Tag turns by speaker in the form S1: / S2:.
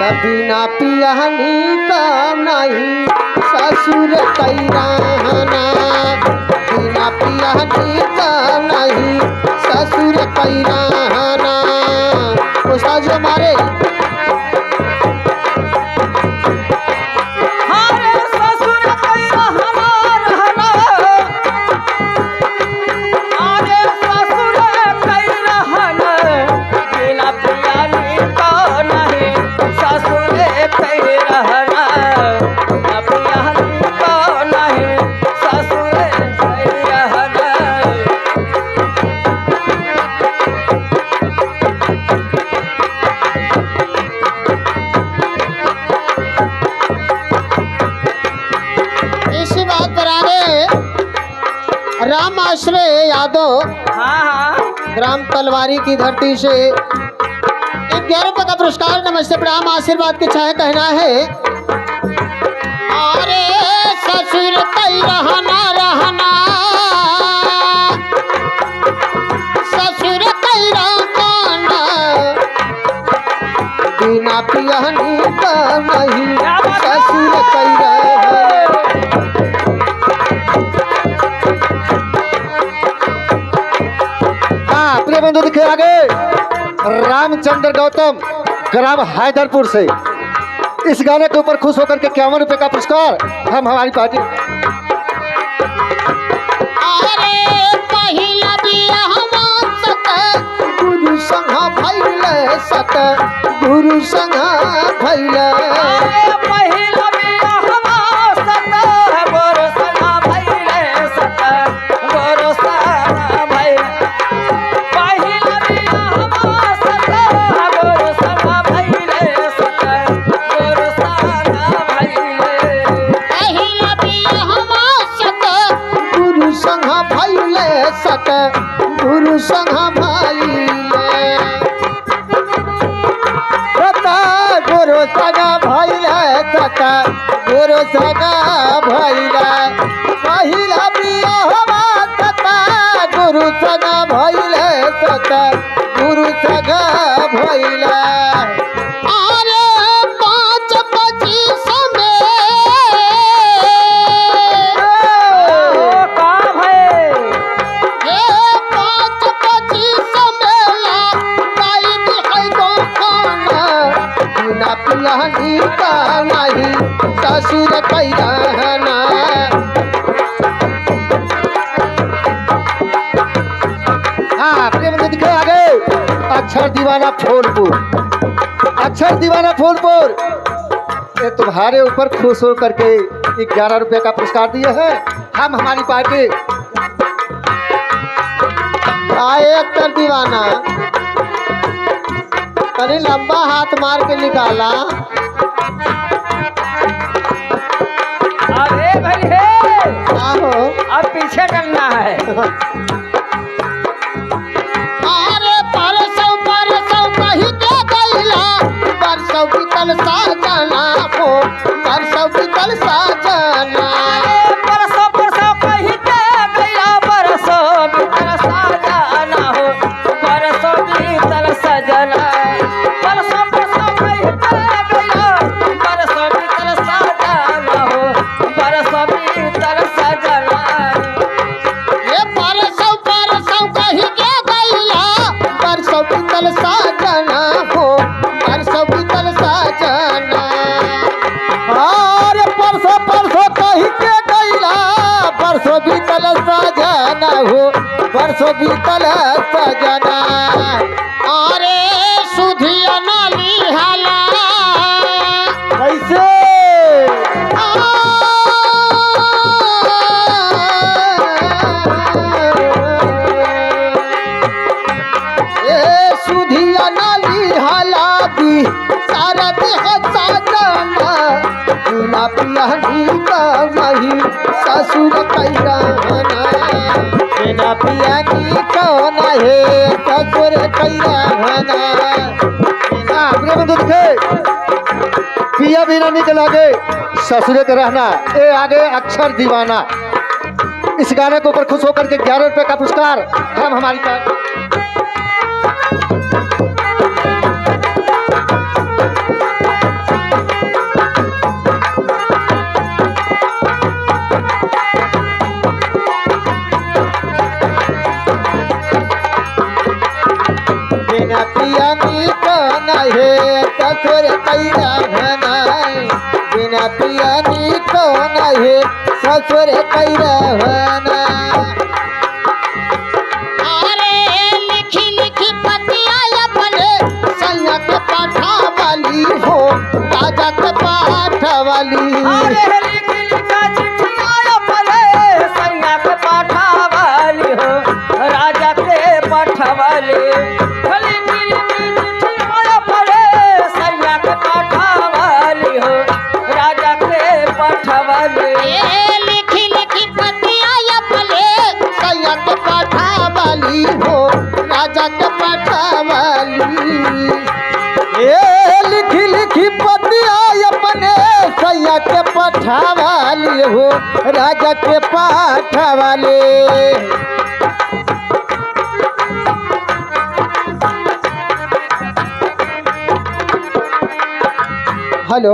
S1: बिना पियानी का नहीं ससुर कैराना, बिना पियानी का नहीं ससुर कैराना। उस्ताद जी हमारे राम आश्रय यादव ग्राम तलवारी की धरती से 11 रुपये का पुरस्कार। नमस्ते प्रणाम आशीर्वाद की चाहे कहना है। अरे ससुर कई रहना रहना, ससुर कई रहना, बिना पियानी का नहीं ससुर कई रहना। बंधु दिखे आगे रामचंद्र गौतम ग्राम हैदरपुर से इस गाने के ऊपर खुश होकर के 51 रुपए का पुरस्कार हम हमारी पार्टी। अरे पहिला बियाह सत गुरु संघ भइले, सत गुरु संघ भइले, पहिला बियाह सत गुरु संघ भइले, सत गुरु संघ भइले, सत गुरु संघ भइले, सत गुरु संघ भइले, सत गुरु संघ भइले, पहिला बियाहवा सत गुरु संघ भइले, सत गुरु संघ भइले। पियानी का नहीं ससुर कैराना। हाँ प्रेम से दिखे आगे अक्षर दीवाना फूलपुर, अक्षर दीवाना फूलपुर ये तुम्हारे ऊपर खुश हो करके 11 रुपए का पुरस्कार दिए हैं हम हमारी पार्टी। आए अक्षर दीवाना अरे लंबा हाथ मार के निकाला।
S2: अरे भाई है
S1: आहो
S2: अब पीछे करना है।
S1: अरे परसों परसों कहीं के गईला, परसों बीतल साजना हो, परसों बीतल साजना,
S2: परसों परसों कहीं के गईला, परसों बीतल साजना हो, परसों बीतल सजना,
S1: परसों बीतल सजना। अरे सुधिया नाली हाला कैसे सुधिया नाली हाला भी सारा देह साजना, बिना पियानी का नहीं ससुर कैराना, बिना पियानी कौन है ससुर कैराना। अपने बंधु दिखे पिया बिना निकल आगे ससुर के रहना। ए आगे अक्षर दीवाना इस गाने के ऊपर खुश होकर के 11 रुपए का पुरस्कार हम हमारी पास। पिया निक नहे ससुर कैरा भनाय बिना पिया निक नहे ससुर कैरा भनाय
S3: अरे लिखी लिखी पतिया अपने
S1: सैया के पाठा वाली हो राजा के पाठा वाली
S2: अरे लिखी लिखा चिट्ठियाँ पले सैया के पाठावाली हो राजा के पाठावाली लिखी लिखी चिट्ठियाँ पले सैया के पाठावाली हो राजा के पाठावाली
S3: ए लिखी लिखी पतिया अपने
S1: सैया के पाठा वाली हो राजा के पाठा वाली ए लिखी लिखी पतिया अपने सैया के पाठा वाली हो राजा के पाठा वाली हेलो